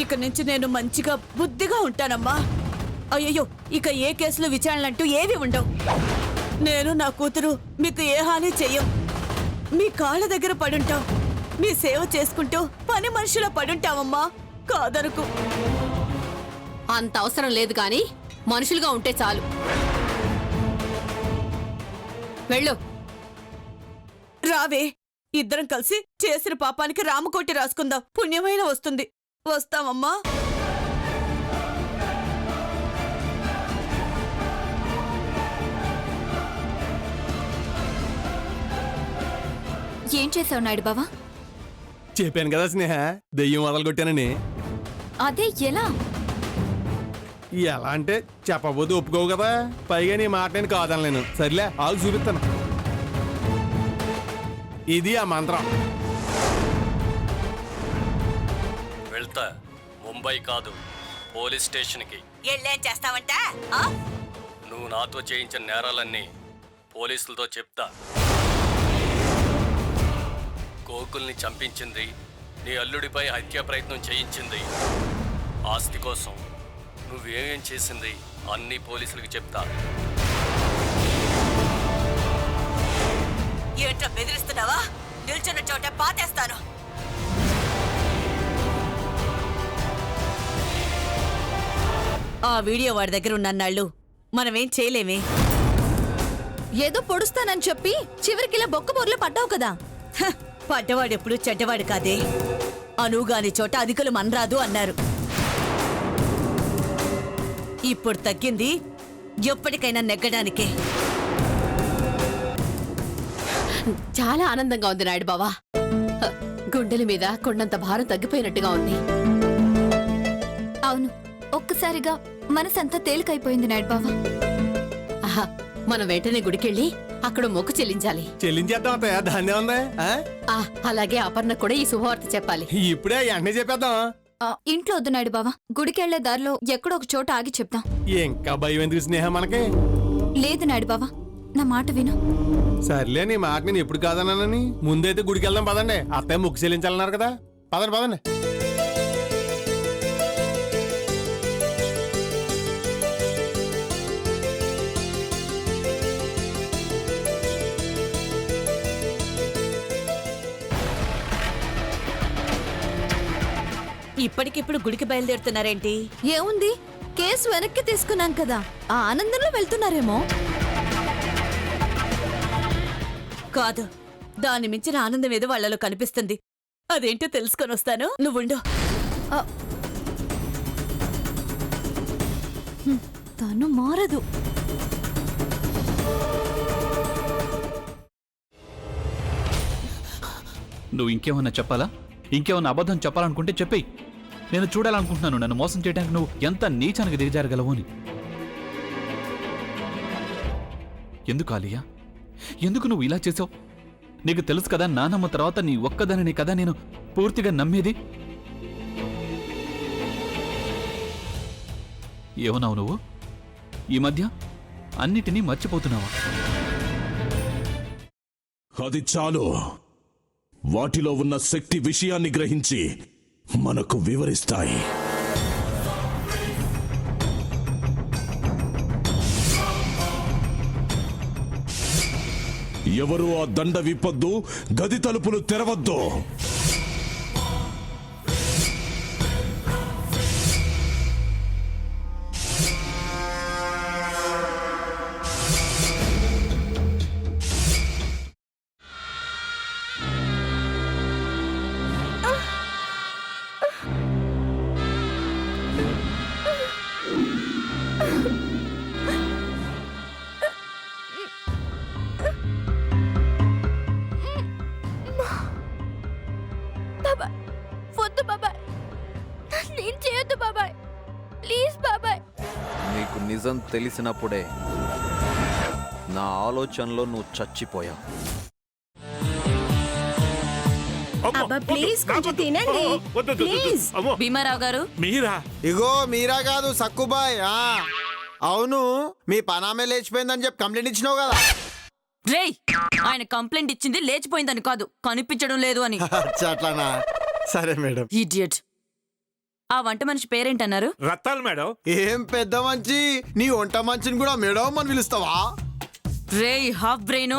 ఇక నుంచి నేను మంచిగా బుద్ధిగా ఉంటానమ్మా. అయ్యయ్యో, ఇక ఏ కేసులు విచారణలంటూ ఏవి ఉండవు. నేను నా కూతురు మీకు ఏ హాని చెయ్యం. మీ కాళ్ళ దగ్గర పడుంటాం. మీ సేవ చేసుకుంటూ పని మనుషులా పడుంటావమ్మా. కాదనుకు. అంత అవసరం లేదు కానీ మనుషులుగా ఉంటే చాలు. వెళ్ళు. రావే, ఇద్దరం కలిసి చేసిన పాపానికి రామకోటి రాసుకుందాం. పుణ్యమైన వస్తుంది. వస్తామమ్మా. ఏం చేసావు నాయుడు బావా? చెప్పాను కదా స్నేహ, దెయ్యం వదలు కొట్టానని. అదే ఎలా? ఎలా అంటే చెప్పబోతే ఒప్పుకోవు కదా. పైగా నీ మాట నేను కాదనలేను. సర్లే, ఆగు చూపిస్తాను. ఇది ఆ మంత్రం. వెళ్తా. ముంబై కాదు, పోలీస్ స్టేషన్కి. ఎళ్ళేం చేస్తావంట? నువ్వు నాతో చేయించిన నేరాలన్నీ పోలీసులతో చెప్తా. గోకుల్ని చంపించింది, నీ అల్లుడిపై హత్యా ప్రయత్నం చేయించింది, ఆస్తి కోసం నువ్వేమేం చేసింది అన్నీ పోలీసులకు చెప్తా. ఏంట్రా బెదిరిస్తున్నావా? నిల్చున్న చోట పాతేస్తాను. ఆ వీడియో వాడి దగ్గర ఉన్నన్నాళ్ళు మనమేం చేయలేమే. ఏదో పొడుస్తానని చెప్పి చివరికిలా బొక్కబోర్లో పడ్డావు కదా. పడ్డవాడెప్పుడు చెడ్డవాడు కాదే. అనువుగాని చోట అధికులు మనరాదు అన్నారు. ఇప్పుడు తగ్గింది ఎప్పటికైనా నెగ్గడానికే. చాలా ఆనందంగా ఉంది నాయుడు బావా. గుండెల మీద కొండంత భారం తగ్గిపోయినట్టుగా ఉంది. అవును, ఒక్కసారిగా మనసంతా తేలికైపోయింది నాయుడు బావా. ఆహా, మనం వెంటనే గుడికెళ్ళి అక్కడ మొక్కు చెల్లించాలి. చెల్లించేద్దాం అత్తయ్య, దాన్నే ఉంది. అలాగే అపర్ణ కూడా ఈ శుభవార్త చెప్పాలి. ఇప్పుడే వెంటనే చెప్పేద్దాం. ఇంట్లో వద్దు నాయుడు బావా, గుడికెళ్లే దారిలో ఎక్కడో ఒక చోట ఆగి చెప్తాం. ఇంకా భయం ఎందుకు స్నేహ మనకి? లేదు నాయుడు బావా, నా మాట విను. సర్లే, నీ మాట నేను ఎప్పుడు కాదన్నానని. ముందైతే గుడికి వెళ్దాం పదండి. అత్తయ్య ముక్కు చెల్లించాలన్నారు కదా. పదండి పదండి. ఇప్పటికిప్పుడు గుడికి బయలుదేరుతున్నారేంటి? ఏముంది, కేసు వెనక్కి తీసుకున్నాం కదా, ఆ ఆనందంలో వెళ్తున్నారేమో. కాదు, దాని మించిన ఆనందం ఏదో వాళ్లలో కనిపిస్తుంది. అదేంటో తెలుసుకొని వస్తాను, నువ్వుండు. తను మారదు. నువ్వు ఇంకేమన్నా చెప్పాలా? ఇంకేమన్నా అబద్ధం చెప్పాలనుకుంటే చెప్పేయి. నేను చూడాలనుకుంటున్నాను నన్ను మోసం చేయడానికి నువ్వు ఎంత నీచానికి దిగజారగలవు అని. ఎందుకు ఆలియా, ఎందుకు నువ్వు ఇలా చేసావు? నీకు తెలుసు కదా, నానమ్మ తర్వాత నీ ఒక్కదానిని కదా నేను పూర్తిగా నమ్మేది. ఏమన్నావు నువ్వు? ఈ మధ్య అన్నిటినీ మర్చిపోతున్నావా? అది చాలు. వాటిలో ఉన్న శక్తి విషయాన్ని గ్రహించి మనకు వివరిస్తాయి. ఎవరు ఆ దండ విప్పొద్దు, గది తలుపులు తెరవద్దు. నీకు నిజం తెలిసినప్పుడే నా ఆలోచనలో నువ్వు చచ్చిపోయావు. భీమారావు గారు, మీరా? ఇగో మీరా కాదు, సక్కుబాయ్. అవును, మీ పనామే లేచిపోయిందని చెప్పి కంప్లైంట్ ఇచ్చినావు కదా. రేయ్, ఆయన కంప్లైంట్ ఇచ్చింది లేచిపోయిందని కాదు, కనిపించడం లేదు అని. అట్లానా? సరే మేడం. ఇడియట్. ఆ వంట మనిషి పేరేంటన్నారు? రత్తాలు మేడం. ఏం పెద్ద మంచి నీ వంట మంచిని కూడా మేడం అని పిలుస్తావా? రే హాఫ్ బ్రెయిన్,